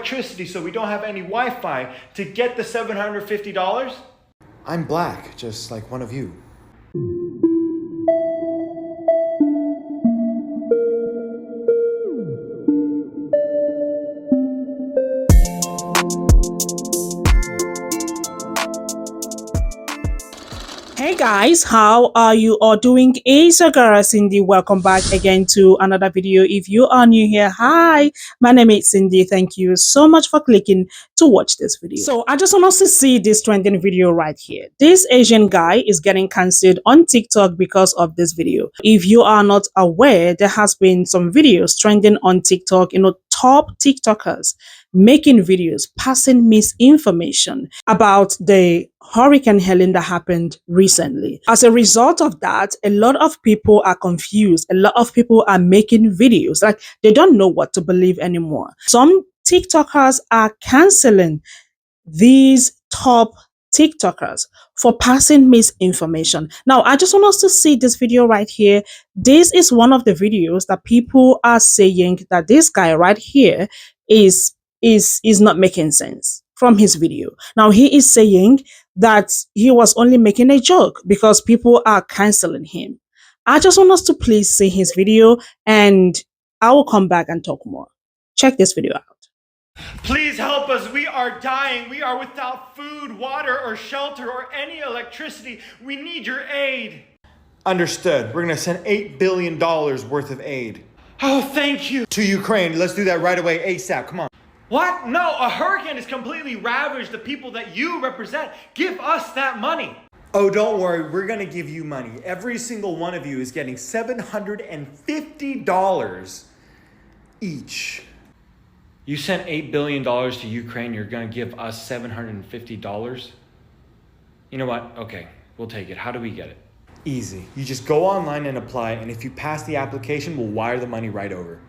electricity, so we don't have any Wi-Fi to get the $750? I'm black, just like one of you. Hey guys, how are you all doing? It's your girl Cindy. Welcome back again to another video. If you are new here, hi, my name is Cindy. Thank you so much for clicking to watch this video. So I just want us to see this trending video right here. This Asian guy is getting cancelled on TikTok because of this video. If you are not aware, there has been some videos trending on TikTok, top TikTokers making videos passing misinformation about the Hurricane Helen that happened recently. As a result of that, a lot of people are confused. A lot of people are making videos like they don't know what to believe anymore. Some TikTokers are canceling these top TikTokers for passing misinformation. Now, I just want us to see this video right here. This is one of the videos that people are saying that this guy right here is not making sense from his video. Now, he is saying that he was only making a joke because people are canceling him. I just want us to please see his video and I will come back and talk more. Check this video out. Please help us. We are dying. We are without food, water, or shelter, or any electricity. We need your aid. Understood. We're gonna send $8 billion worth of aid. Oh, thank you. To Ukraine. Let's do that right away, ASAP. Come on. What? No, a hurricane has completely ravaged the people that you represent. Give us that money. Oh, don't worry. We're gonna give you money. Every single one of you is getting $750 each. You sent $8 billion to Ukraine. You're going to give us $750? You know what? Okay, we'll take it. How do we get it? Easy. You just go online and apply, and if you pass the application, we'll wire the money right over.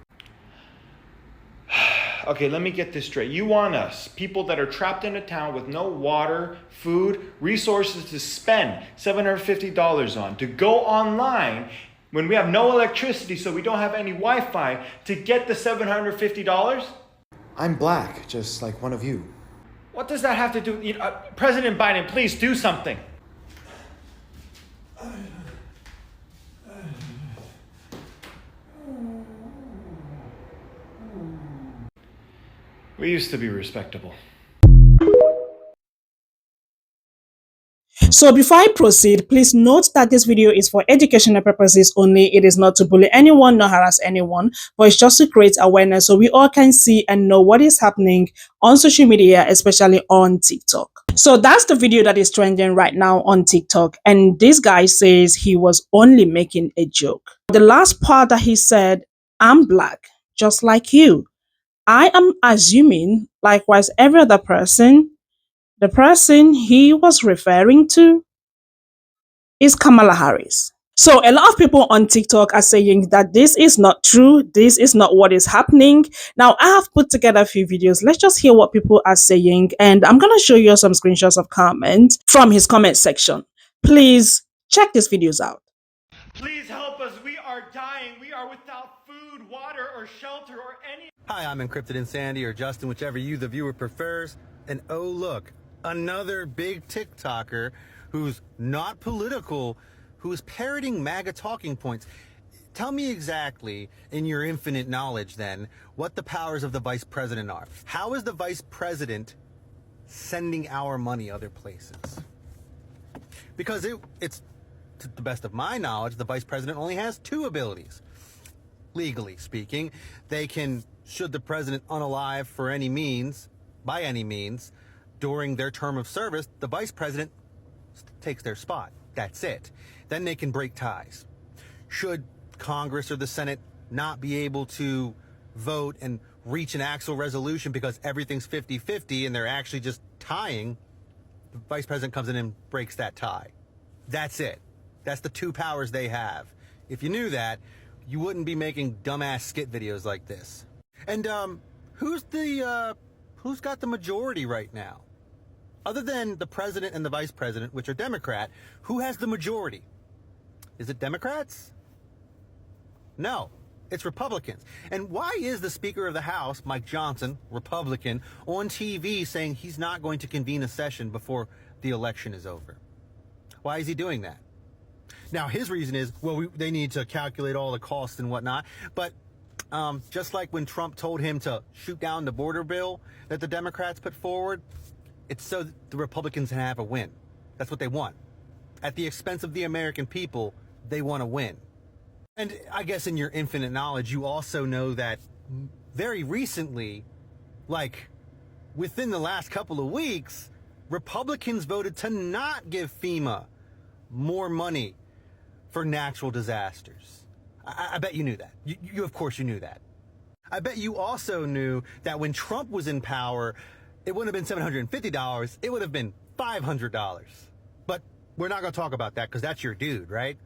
Okay, let me get this straight. You want us, people that are trapped in a town with no water, food, resources to spend $750 on, to go online when we have no electricity, so we don't have any Wi-Fi, to get the $750? I'm black, just like one of you. What does that have to do? President Biden, please do something. We used to be respectable. So before I proceed, please note that this video is for educational purposes only. It is not to bully anyone nor harass anyone, but it's just to create awareness so we all can see and know what is happening on social media, especially on TikTok. So that's the video that is trending right now on TikTok. And this guy says he was only making a joke. The last part that he said, I'm black, just like you. I am assuming, likewise, every other person, the person he was referring to is Kamala Harris. So a lot of people on TikTok are saying that this is not true. This is not what is happening. Now, I have put together a few videos. Let's just hear what people are saying. And I'm going to show you some screenshots of comments from his comment section. Please check these videos out. Please help us. We are dying. We are without food, water, or shelter, or any... Hi, I'm Encrypted and Sandy, or Justin, whichever you, the viewer, prefers. And oh, look, another big TikToker who's not political, who's parroting MAGA talking points. Tell me exactly, in your infinite knowledge then, what the powers of the vice president are. How is the vice president sending our money other places? Because it's, to the best of my knowledge, the vice president only has two abilities. Legally speaking, they can, should the president unalive for any means, by any means, during their term of service, the vice president takes their spot. That's it. Then they can break ties. Should Congress or the Senate not be able to vote and reach an actual resolution because everything's 50-50 and they're actually just tying, the vice president comes in and breaks that tie. That's it. That's the two powers they have. If you knew that, you wouldn't be making dumbass skit videos like this. And who's got the majority right now? Other than the president and the vice president, which are Democrat, who has the majority? Is it Democrats? No, It's Republicans. And why is the Speaker of the House, Mike Johnson, Republican, on TV saying he's not going to convene a session before the election is over? Why is he doing that? Now, his reason is, well, they need to calculate all the costs and whatnot. But just like when Trump told him to shoot down the border bill that the Democrats put forward, it's so that the Republicans can have a win. That's what they want. At the expense of the American people, they want to win. And I guess in your infinite knowledge, you also know that very recently, like within the last couple of weeks, Republicans voted to not give FEMA more money for natural disasters. I bet you knew that. You of course you knew that. I bet you also knew that when Trump was in power, it wouldn't have been $750, it would have been $500. But we're not going to talk about that because that's your dude, right?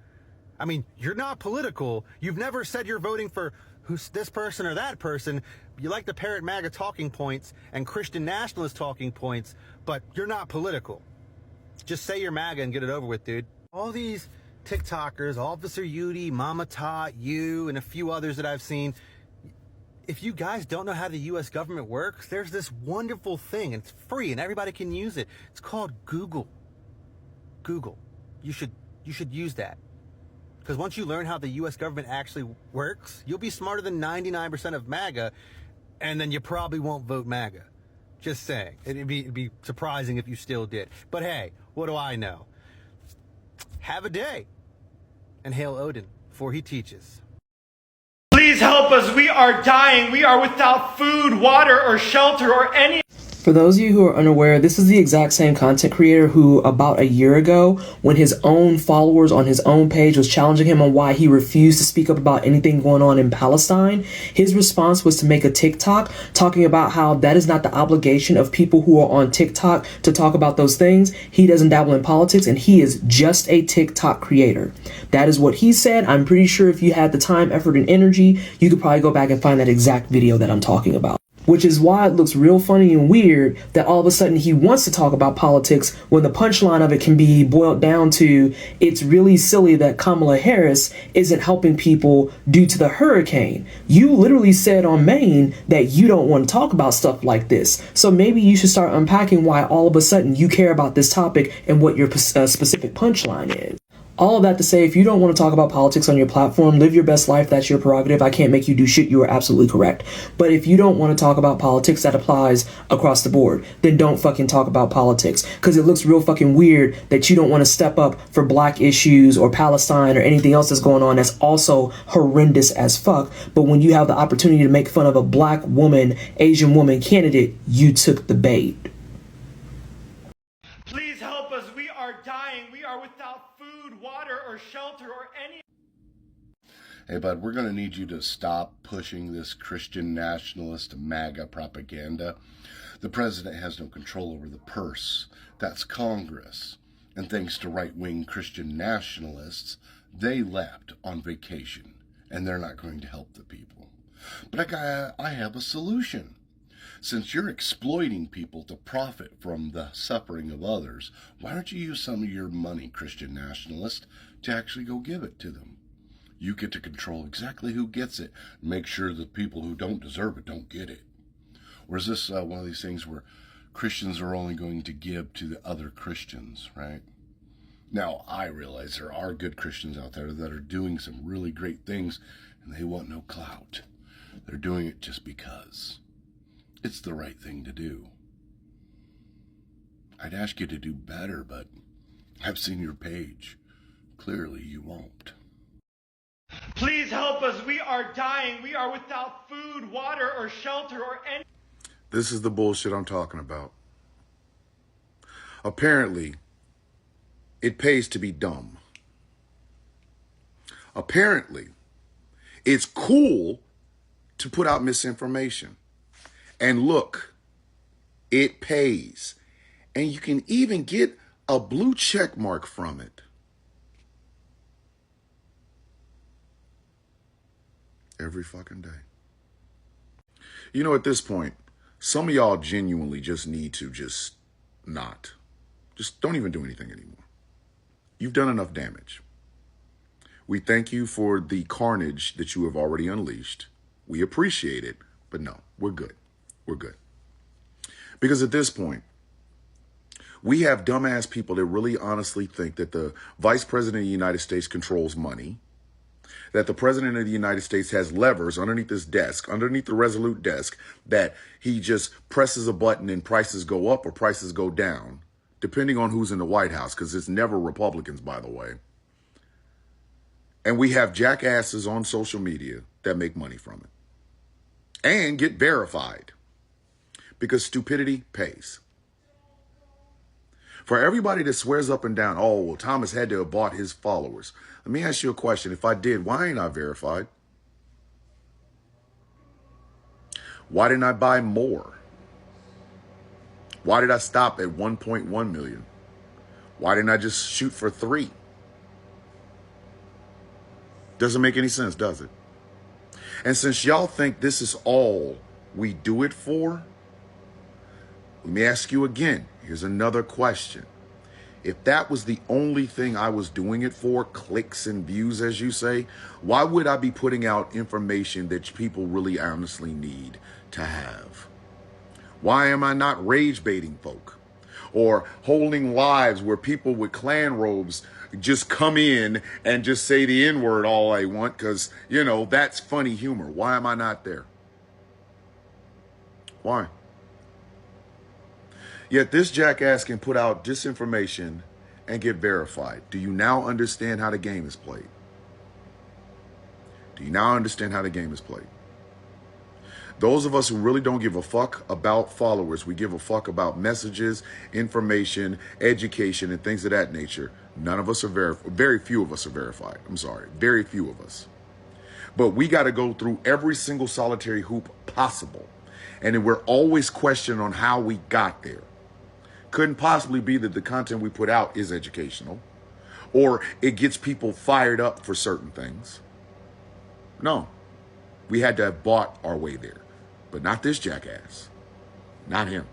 I mean, you're not political. You've never said you're voting for who's this person or that person. You like to parrot MAGA talking points and Christian nationalist talking points, but you're not political. Just say you're MAGA and get it over with, dude. All these TikTokers, Officer Yudi, Mama Tot, you, and a few others that I've seen, if you guys don't know how the U.S. government works, there's this wonderful thing, and it's free, and everybody can use it. It's called Google. Google. You should use that. Because once you learn how the U.S. government actually works, you'll be smarter than 99% of MAGA, and then you probably won't vote MAGA. Just saying. It'd be surprising if you still did. But hey, what do I know? Have a day. And hail Odin, for he teaches. Please help us. We are dying. We are without food, water, or shelter, or any. For those of you who are unaware, this is the exact same content creator who about a year ago, when his own followers on his own page was challenging him on why he refused to speak up about anything going on in Palestine, his response was to make a TikTok talking about how that is not the obligation of people who are on TikTok to talk about those things. He doesn't dabble in politics and he is just a TikTok creator. That is what he said. I'm pretty sure if you had the time, effort, and energy, you could probably go back and find that exact video that I'm talking about. Which is why it looks real funny and weird that all of a sudden he wants to talk about politics when the punchline of it can be boiled down to it's really silly that Kamala Harris isn't helping people due to the hurricane. You literally said on Maine that you don't want to talk about stuff like this. So maybe you should start unpacking why all of a sudden you care about this topic and what your specific punchline is. All of that to say, if you don't want to talk about politics on your platform, live your best life. That's your prerogative. I can't make you do shit. You are absolutely correct. But if you don't want to talk about politics, that applies across the board. Then don't fucking talk about politics. Because it looks real fucking weird that you don't want to step up for black issues or Palestine or anything else that's going on that's also horrendous as fuck. But when you have the opportunity to make fun of a black woman, Asian woman candidate, you took the bait. Please help us. We are dying. We are without food, water, or shelter, or any. Hey, bud, we're going to need you to stop pushing this Christian nationalist MAGA propaganda. The president has no control over the purse. That's Congress. And thanks to right-wing Christian nationalists, they left on vacation, and they're not going to help the people. But I have a solution. Since you're exploiting people to profit from the suffering of others, why don't you use some of your money, Christian nationalist, to actually go give it to them? You get to control exactly who gets it. Make sure the people who don't deserve it don't get it. Or is this one of these things where Christians are only going to give to the other Christians, right? Now, I realize there are good Christians out there that are doing some really great things, and they want no clout. They're doing it just because. It's the right thing to do. I'd ask you to do better, but I've seen your page. Clearly you won't. Please help us. We are dying. We are without food, water, or shelter, or any. This is the bullshit I'm talking about. Apparently, it pays to be dumb. Apparently, it's cool to put out misinformation. And look, it pays. And you can even get a blue check mark from it. Every fucking day. You know, at this point, some of y'all genuinely just need to just don't even do anything anymore. You've done enough damage. We thank you for the carnage that you have already unleashed. We appreciate it, but no, we're good. We're good. Because at this point, we have dumbass people that really honestly think that the vice president of the United States controls money, that the president of the United States has levers underneath his desk, underneath the Resolute desk, that he just presses a button and prices go up or prices go down, depending on who's in the White House, because it's never Republicans, by the way. And we have jackasses on social media that make money from it and get verified because stupidity pays. For everybody that swears up and down, oh, well, Thomas had to have bought his followers. Let me ask you a question. If I did, why ain't I verified? Why didn't I buy more? Why did I stop at 1.1 million? Why didn't I just shoot for 3? Doesn't make any sense, does it? And since y'all think this is all we do it for, let me ask you again. Here's another question. If that was the only thing I was doing it for, clicks and views, as you say, why would I be putting out information that people really honestly need to have? Why am I not rage baiting folk or holding lives where people with Klan robes just come in and just say the N-word all I want because, you know, that's funny humor? Why am I not there? Why? Yet this jackass can put out disinformation and get verified. Do you now understand how the game is played? Do you now understand how the game is played? Those of us who really don't give a fuck about followers, we give a fuck about messages, information, education, and things of that nature. None of us are verified. Very few of us are verified. I'm sorry. Very few of us. But we got to go through every single solitary hoop possible. And then we're always questioning on how we got there. Couldn't possibly be that the content we put out is educational or it gets people fired up for certain things. No, we had to have bought our way there, but not this jackass, not him.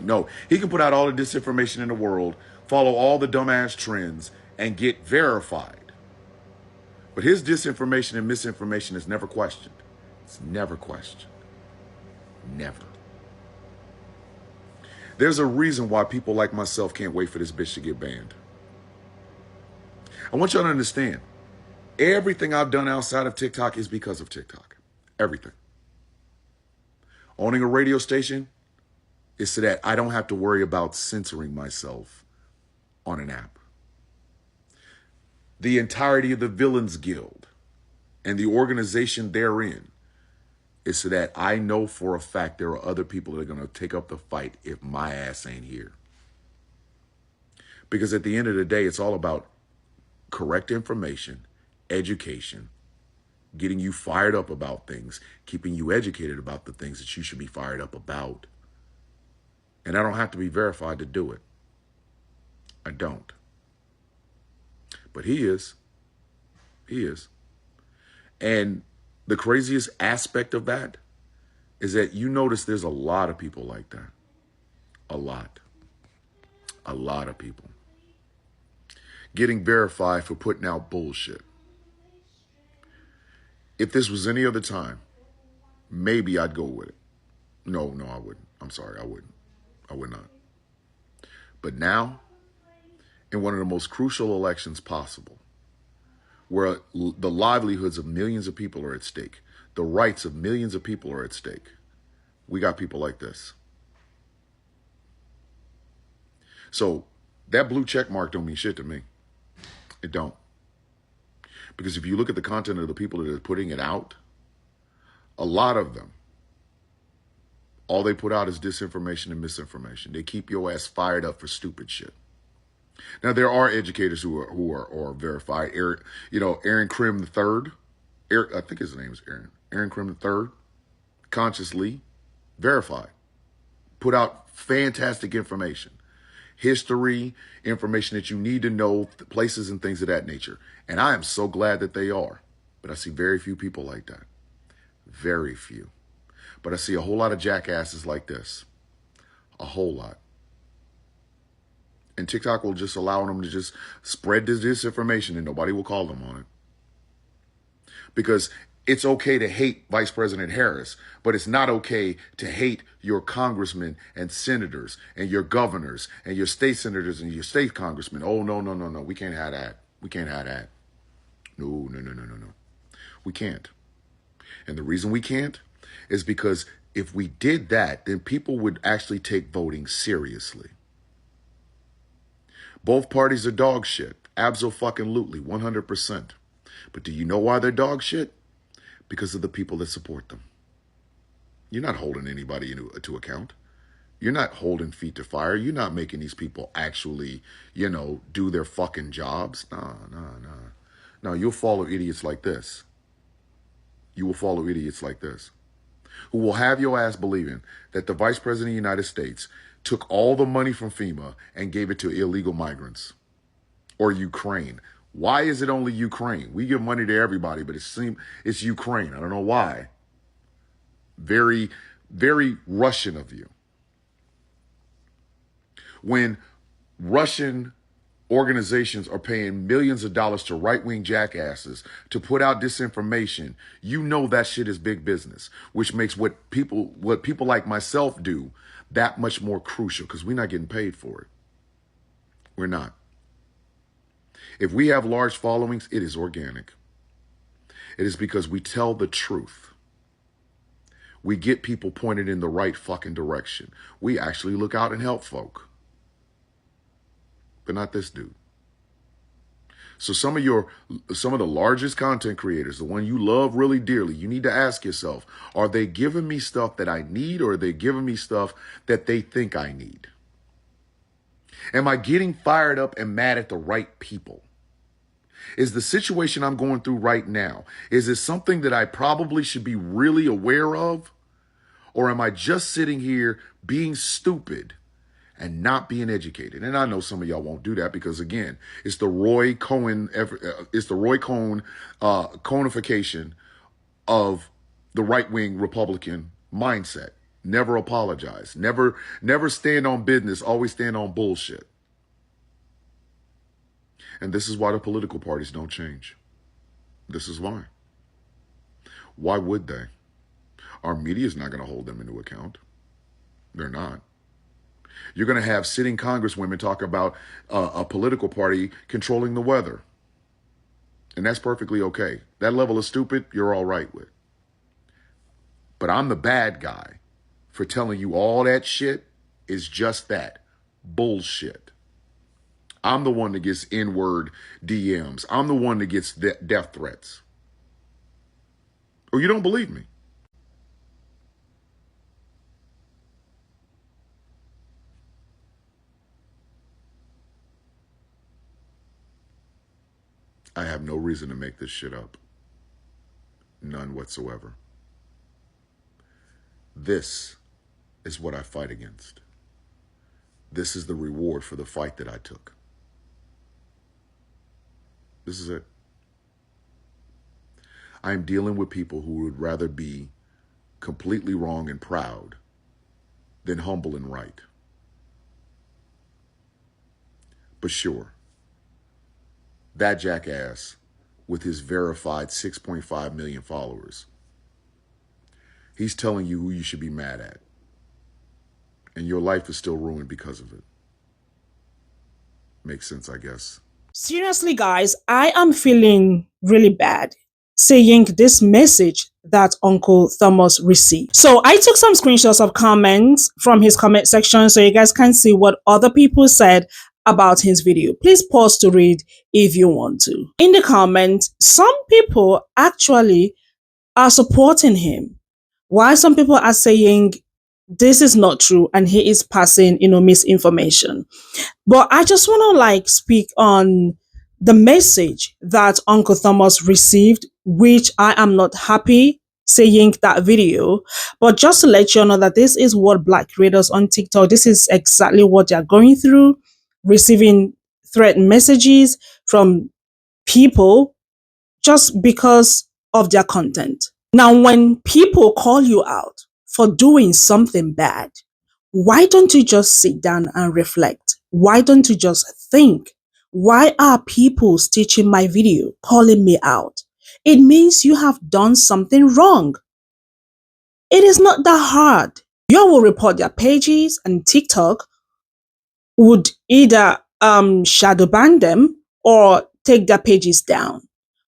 No, he can put out all the disinformation in the world, follow all the dumbass trends and get verified. But his disinformation and misinformation is never questioned. It's never questioned. Never. There's a reason why people like myself can't wait for this bitch to get banned. I want y'all to understand, everything I've done outside of TikTok is because of TikTok. Everything. Owning a radio station is so that I don't have to worry about censoring myself on an app. The entirety of the Villains Guild and the organization therein is so that I know for a fact there are other people that are going to take up the fight if my ass ain't here. Because at the end of the day, it's all about correct information, education, getting you fired up about things, keeping you educated about the things that you should be fired up about. And I don't have to be verified to do it. I don't. But he is. He is. And the craziest aspect of that is that you notice there's a lot of people like that. A lot. A lot of people. Getting verified for putting out bullshit. If this was any other time, maybe I'd go with it. No, I wouldn't. I'm sorry, I wouldn't. I would not. But now, in one of the most crucial elections possible, where the livelihoods of millions of people are at stake, the rights of millions of people are at stake, we got people like this. So that blue check mark don't mean shit to me. It don't. Because if you look at the content of the people that are putting it out, a lot of them, all they put out is disinformation and misinformation. They keep your ass fired up for stupid shit. Now, there are educators who are verified. Aaron Krim III, I think his name is Aaron. Aaron Krim III, consciously verified. Put out fantastic information. History, information that you need to know, places and things of that nature. And I am so glad that they are. But I see very few people like that. Very few. But I see a whole lot of jackasses like this. A whole lot. And TikTok will just allow them to just spread this disinformation and nobody will call them on it. Because it's okay to hate Vice President Harris, but it's not okay to hate your congressmen and senators and your governors and your state senators and your state congressmen. Oh, no, no, no, no. We can't have that. We can't have that. No, no, no, no, no, no. We can't. And the reason we can't is because if we did that, then people would actually take voting seriously. Both parties are dog shit. Abso-fucking-lutely, 100%. But do you know why they're dog shit? Because of the people that support them. You're not holding anybody to account. You're not holding feet to fire. You're not making these people actually, do their fucking jobs. No. No, you'll follow idiots like this. You will follow idiots like this, who will have your ass believing that the Vice President of the United States took all the money from FEMA and gave it to illegal migrants or Ukraine. Why is it only Ukraine? We give money to everybody, but it's Ukraine. I don't know why. Very, very Russian of you. When Russian organizations are paying millions of dollars to right-wing jackasses to put out disinformation, you know that shit is big business, which makes what people like myself do that much more crucial, because we're not getting paid for it. We're not. If we have large followings, it is organic. It is because we tell the truth. We get people pointed in the right fucking direction. We actually look out and help folk. But not this dude. So some of the largest content creators, the one you love really dearly, you need to ask yourself, are they giving me stuff that I need, or are they giving me stuff that they think I need? Am I getting fired up and mad at the right people? Is the situation I'm going through right now, is it something that I probably should be really aware of? Or am I just sitting here being stupid and not being educated? And I know some of y'all won't do that because, again, it's the Roy Cohn conification of the right-wing Republican mindset. Never apologize. Never stand on business. Always stand on bullshit. And this is why the political parties don't change. This is why. Why would they? Our media is not going to hold them into account. They're not. You're going to have sitting congresswomen talk about a political party controlling the weather. And that's perfectly okay. That level of stupid, you're all right with. But I'm the bad guy for telling you all that shit is just that. Bullshit. I'm the one that gets N-word DMs. I'm the one that gets death threats. Or you don't believe me? I have no reason to make this shit up. None whatsoever. This is what I fight against. This is the reward for the fight that I took. This is it. I am dealing with people who would rather be completely wrong and proud than humble and right. But sure, that jackass with his verified 6.5 million followers, he's telling you who you should be mad at. And your life is still ruined because of it. Makes sense, I guess. Seriously, guys, I am feeling really bad saying this message that Uncle Thomas received. So I took some screenshots of comments from his comment section so you guys can see what other people said about his video. Please pause to read if you want to. In the comments, some people actually are supporting him, while some people are saying this is not true and he is passing, misinformation. But I just want to speak on the message that Uncle Thomas received, which I am not happy saying that video, but just to let you know that this is what Black creators on TikTok, this is exactly what they're going through, receiving threat messages from people just because of their content. Now, when people call you out for doing something bad, why don't you just sit down and reflect? Why don't you just think? Why are people stitching my video, calling me out? It means you have done something wrong. It is not that hard. You will report their pages, and TikTok would either shadow ban them or take their pages down,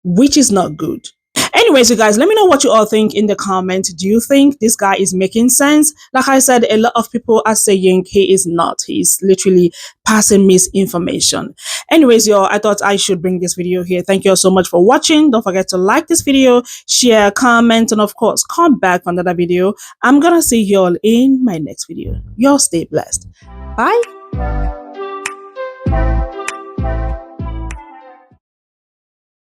which is not good. Anyways, you guys, let me know what you all think in the comments. Do you think this guy is making sense? Like I said, a lot of people are saying he is not. He's literally passing misinformation. Anyways, y'all, I thought I should bring this video here. Thank you all so much for watching. Don't forget to like this video, share, comment, and of course, come back for another video. I'm gonna see you all in my next video. Y'all stay blessed. Bye.